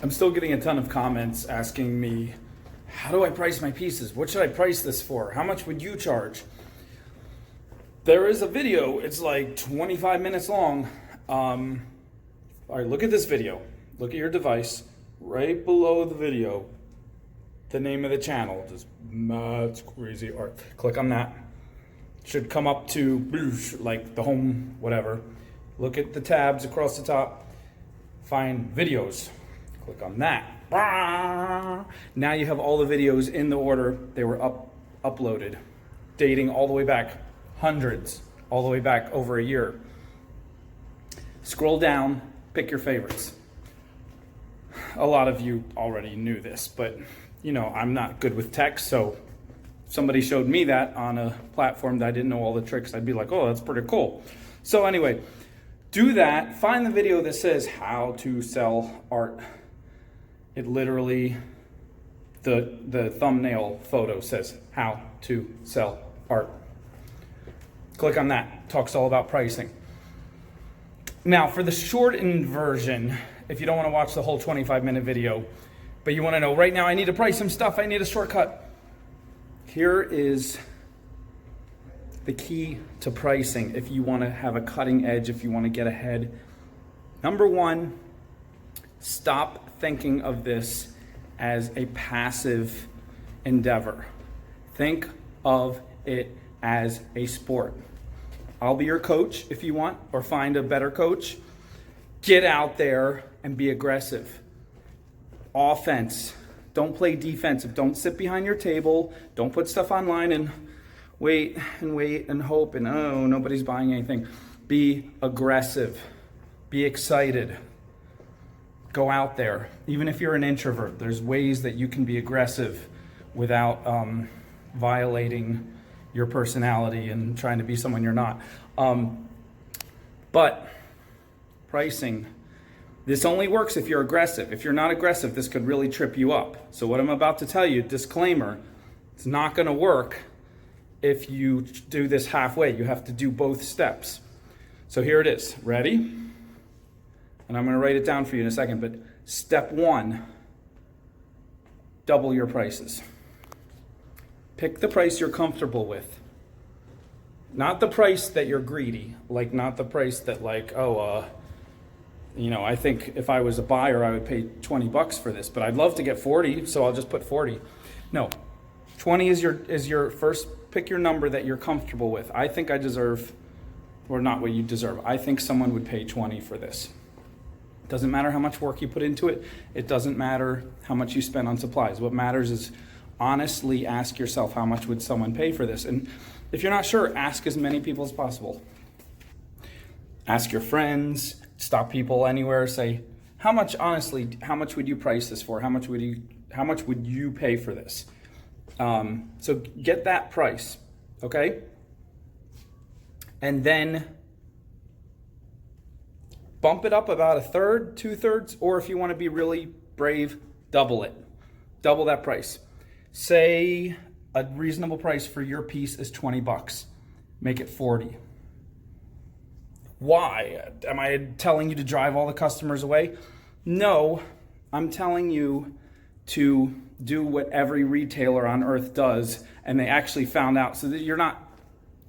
I'm still getting a ton of comments asking me, how do I price my pieces? What should I price this for? How much would you charge? There is a video, it's like 25 minutes long. All right, look at this video. Look at your device. Right below the video, the name of the channel, just Matt's Crazy Art. Click on that. Should come up to like the home, whatever. Look at the tabs across the top. Find videos. Click on that. Now you have all the videos in the order they were uploaded, dating all the way back, hundreds, all the way back over a year. Scroll down, pick your favorites. A lot of you already knew this, but you know, I'm not good with text, so somebody showed me that on a platform that I didn't know all the tricks, I'd be like, oh, that's pretty cool. So anyway, do that. Find the video that says how to sell art. It literally, the thumbnail photo says how to sell art. Click on that. Talks all about pricing. Now, for the shortened version, if you don't want to watch the whole 25-minute video, but you want to know right now, I need to price some stuff, I need a shortcut. Here is the key to pricing if you want to have a cutting edge, if you want to get ahead. Number one, stop thinking of this as a passive endeavor. Think of it as a sport. I'll be your coach if you want, or find a better coach. Get out there and be aggressive. Offense. Don't play defensive. Don't sit behind your table. Don't put stuff online and wait and hope and oh, nobody's buying anything. Be aggressive. Be excited. Go out there. Even if you're an introvert, there's ways that you can be aggressive without violating your personality and trying to be someone you're not. But pricing, this only works if you're aggressive. If you're not aggressive, this could really trip you up. So what I'm about to tell you, disclaimer, it's not going to work if you do this halfway. You have to do both steps. So here it is. Ready? And I'm going to write it down for you in a second, but step one, double your prices. Pick the price you're comfortable with. Not the price that you're greedy, like not the price that like, I think if I was a buyer, I would pay $20 for this, but I'd love to get 40, so I'll just put 40. No, 20 is your first, pick your number that you're comfortable with. I think I deserve, or not what you deserve. I think someone would pay 20 for this. Doesn't matter how much work you put into it. It doesn't matter how much you spend on supplies. What matters is honestly ask yourself, how much would someone pay for this? And if you're not sure, ask as many people as possible. Ask your friends, stop people anywhere, say, how much would you price this for? How much would you pay for this? So get that price, okay? And then bump it up about a third, 2/3, or if you want to be really brave, double it. Double that price. Say a reasonable price for your piece is $20. Make it 40. Why? Am I telling you to drive all the customers away? No, I'm telling you to do what every retailer on earth does, and they actually found out, so that you're not,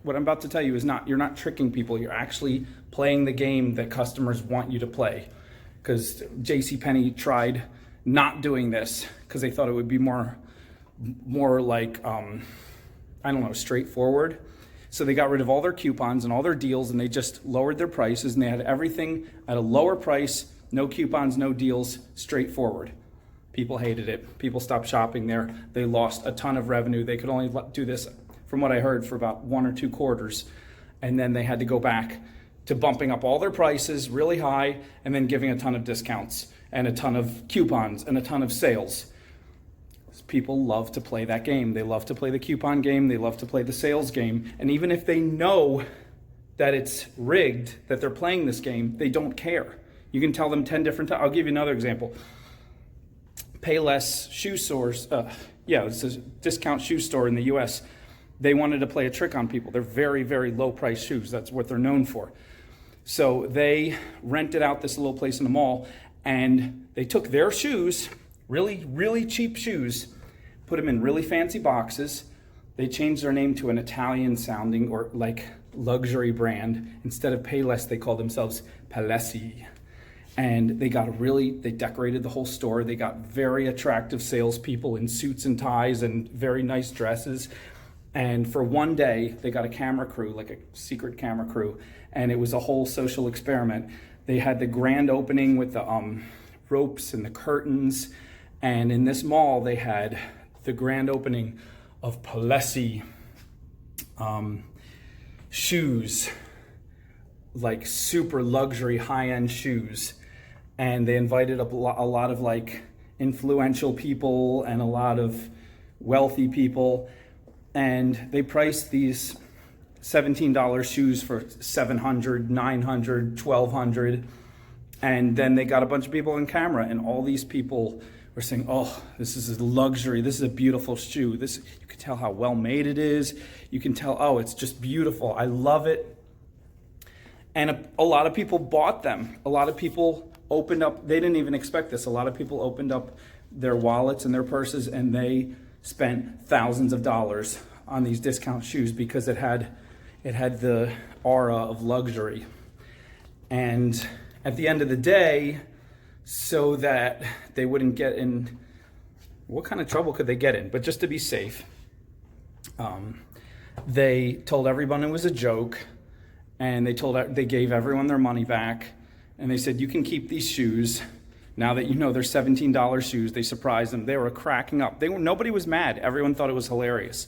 what I'm about to tell you is not, you're not tricking people, you're actually playing the game that customers want you to play. Because JCPenney tried not doing this because they thought it would be more like, straightforward. So they got rid of all their coupons and all their deals, and they just lowered their prices, and they had everything at a lower price, no coupons, no deals, straightforward. People hated it. People stopped shopping there. They lost a ton of revenue. They could only do this, from what I heard, for about 1 or 2 quarters. And then they had to go back to bumping up all their prices really high and then giving a ton of discounts and a ton of coupons and a ton of sales. People love to play that game. They love to play the coupon game. They love to play the sales game. And even if they know that it's rigged, that they're playing this game, they don't care. You can tell them 10 different times. I'll give you another example. Payless shoe stores. It's a discount shoe store in the US. They wanted to play a trick on people. They're very, very low price shoes. That's what they're known for. So they rented out this little place in the mall, And they took their shoes, really, really cheap shoes, put them in really fancy boxes. They changed their name to an Italian sounding or like luxury brand. Instead of Payless, they called themselves Palessi. And they decorated the whole store. They got very attractive salespeople in suits and ties and very nice dresses. And for one day, they got a camera crew, like a secret camera crew, and it was a whole social experiment. They had the grand opening with the ropes and the curtains. And in this mall, they had the grand opening of Palessi shoes, like super luxury high-end shoes. And they invited a lot of like influential people and a lot of wealthy people. And they priced these $17 shoes for $700, $900, $1,200. And then they got a bunch of people on camera, and all these people were saying, oh, this is a luxury. This is a beautiful shoe. You can tell how well made it is. You can tell, oh, it's just beautiful. I love it. And a lot of people bought them. A lot of people opened up, they didn't even expect this. A lot of people opened up their wallets and their purses, and they spent thousands of dollars on these discount shoes because it had the aura of luxury. And at the end of the day, so that they wouldn't get in, what kind of trouble could they get in? But just to be safe, they told everyone it was a joke, and they gave everyone their money back, and they said, you can keep these shoes. Now that you know they're $17 shoes, they surprised them. They were cracking up. Nobody was mad. Everyone thought it was hilarious.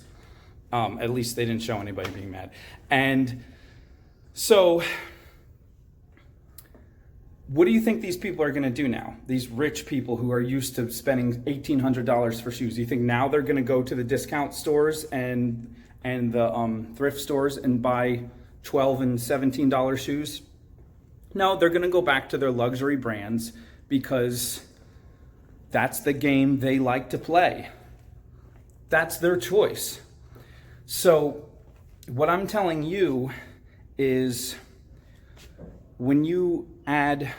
At least they didn't show anybody being mad. And so, what do you think these people are going to do now? These rich people who are used to spending $1,800 for shoes. Do you think now they're going to go to the discount stores and the thrift stores and buy $12 and $17 shoes? No, they're going to go back to their luxury brands because that's the game they like to play. That's their choice. So what I'm telling you is, when you add,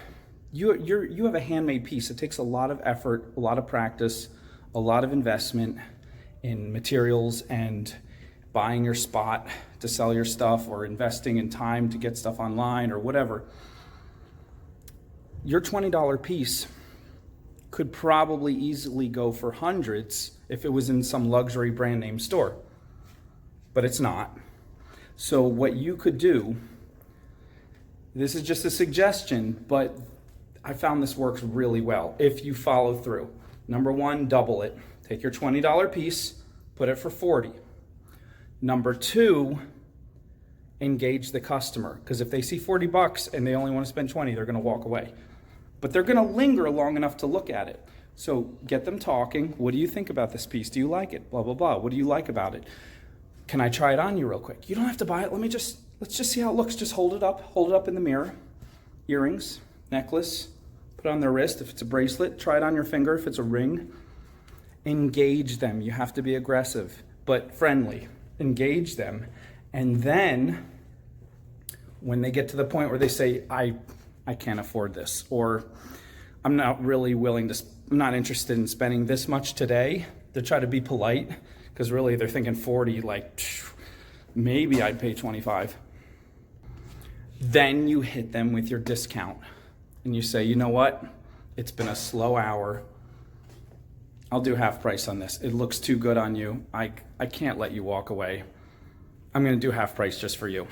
you have a handmade piece. It takes a lot of effort, a lot of practice, a lot of investment in materials and buying your spot to sell your stuff, or investing in time to get stuff online or whatever. Your $20 piece could probably easily go for hundreds if it was in some luxury brand name store, but it's not. So what you could do, this is just a suggestion, but I found this works really well if you follow through. Number one, double it. Take your $20 piece, put it for $40. Number two, engage the customer, because if they see $40 and they only want to spend $20, they're going to walk away. But they're going to linger long enough to look at it. So get them talking. What do you think about this piece? Do you like it? Blah, blah, blah. What do you like about it? Can I try it on you real quick? You don't have to buy it. Let's just see how it looks. Just hold it up in the mirror. Earrings, necklace, put it on their wrist. If it's a bracelet, try it on your finger. If it's a ring, engage them. You have to be aggressive, but friendly. Engage them. And then when they get to the point where they say, I can't afford this, or I'm not interested in spending this much today, to try to be polite, because really they're thinking 40, like maybe I'd pay 25. Then you hit them with your discount and you say, you know what? It's been a slow hour. I'll do half price on this. It looks too good on you. I can't let you walk away. I'm going to do half price just for you.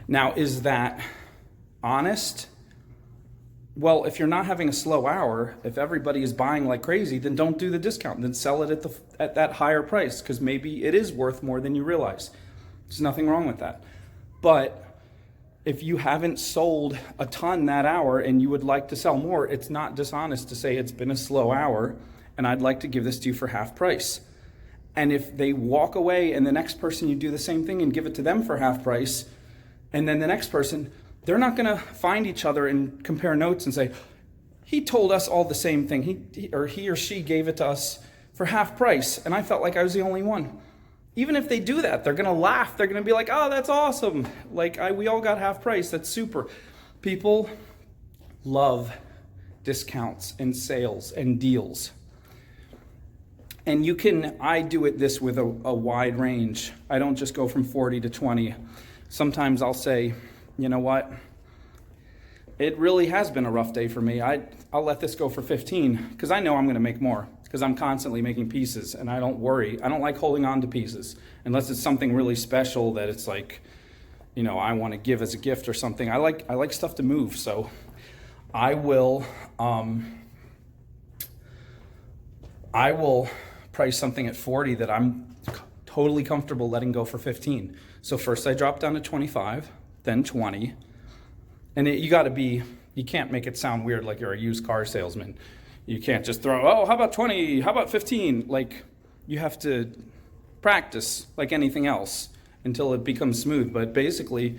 Now, is that honest? Well, if you're not having a slow hour, if everybody is buying like crazy, then don't do the discount. Then sell it at that higher price, because maybe it is worth more than you realize. There's nothing wrong with that. But if you haven't sold a ton that hour and you would like to sell more, it's not dishonest to say it's been a slow hour and I'd like to give this to you for half price. And if they walk away and the next person, you do the same thing and give it to them for half price, and then the next person, they're not going to find each other and compare notes and say, he told us all the same thing. He or she gave it to us for half price, and I felt like I was the only one. Even if they do that, they're going to laugh. They're going to be like, oh, that's awesome. Like, we all got half price. That's super. People love discounts and sales and deals. And I do it this with a wide range. I don't just go from 40 to 20. Sometimes I'll say, you know what? It really has been a rough day for me. I'll let this go for 15 because I know I'm going to make more because I'm constantly making pieces and I don't worry. I don't like holding on to pieces unless it's something really special that it's like, you know, I want to give as a gift or something. I like stuff to move, so I will price something at 40 that I'm totally comfortable letting go for 15. So first I drop down to 25, then 20. And you can't make it sound weird like you're a used car salesman. You can't just throw, oh, how about 20? How about 15? Like, you have to practice like anything else until it becomes smooth. But basically,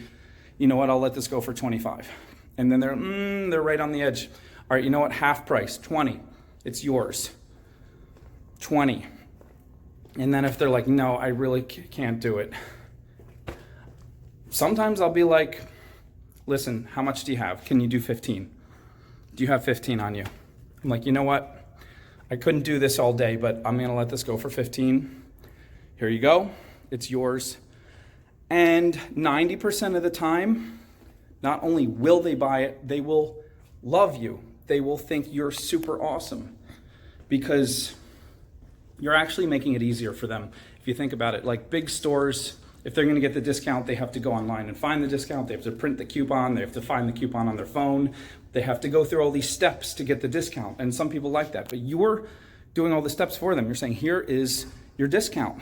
you know what, I'll let this go for 25. And then they're right on the edge. All right, you know what, half price, 20. It's yours. 20. And then if they're like, no, I really can't do it. Sometimes I'll be like, listen, how much do you have? Can you do 15? Do you have 15 on you? I'm like, you know what? I couldn't do this all day, but I'm gonna let this go for 15. Here you go, it's yours. And 90% of the time, not only will they buy it, they will love you. They will think you're super awesome because you're actually making it easier for them. If you think about it, like big stores, if they're going to get the discount, they have to go online and find the discount. They have to print the coupon. They have to find the coupon on their phone. They have to go through all these steps to get the discount. And some people like that. But you're doing all the steps for them. You're saying, here is your discount.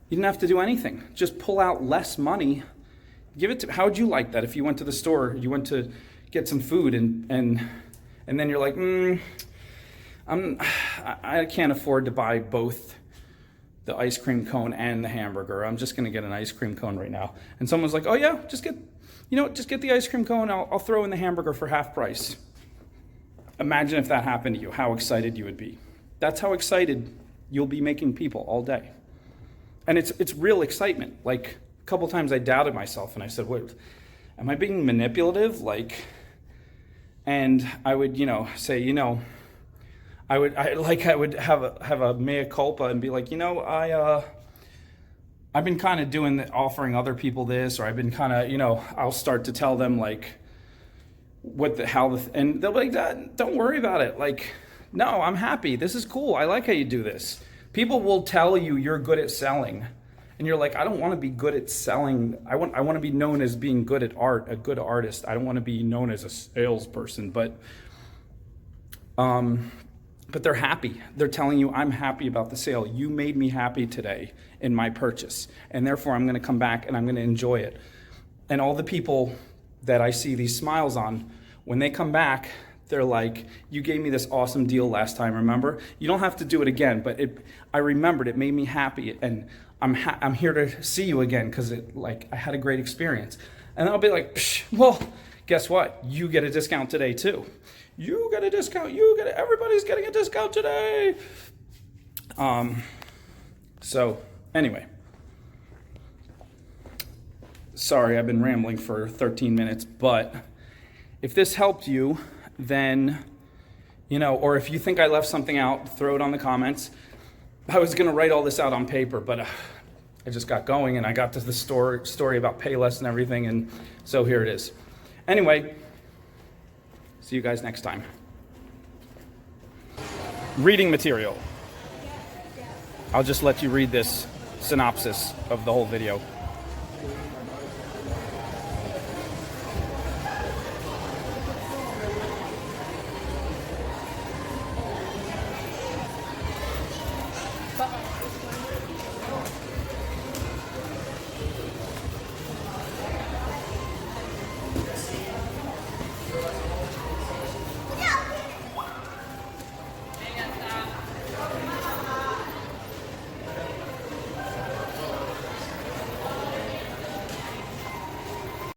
You didn't have to do anything. Just pull out less money. Give it to, how would you like that if you went to the store, you went to get some food and then you're like, I can't afford to buy both the ice cream cone and the hamburger. I'm just gonna get an ice cream cone right now. And someone's like, oh yeah, just get the ice cream cone. I'll throw in the hamburger for half price. Imagine if that happened to you, how excited you would be. That's how excited you'll be making people all day. And it's real excitement. Like a couple times I doubted myself and I said, wait, am I being manipulative? And I would, say, I would have a mea culpa and be like, I've been kind of offering other people this, or I've been kind of, I'll start to tell them like and they'll be like, don't worry about it. Like, no, I'm happy. This is cool. I like how you do this. People will tell you you're good at selling, and you're like, I don't want to be good at selling. I want to be known as being good at art, a good artist. I don't want to be known as a salesperson, but they're happy. They're telling you, I'm happy about the sale. You made me happy today in my purchase, and therefore I'm going to come back and I'm going to enjoy it. And all the people that I see these smiles on, when they come back, they're like, you gave me this awesome deal last time, remember? You don't have to do it again, but I remembered, it made me happy, and I'm here to see you again because I had a great experience. And I'll be like, well, guess what? You get a discount today too. You get a discount. Everybody's getting a discount today. So anyway, sorry, I've been rambling for 13 minutes, but if this helped you, then, or if you think I left something out, throw it on the comments. I was going to write all this out on paper, but I just got going and I got to the story about Payless and everything, and so here it is. Anyway, see you guys next time. Reading material. I'll just let you read this synopsis of the whole video.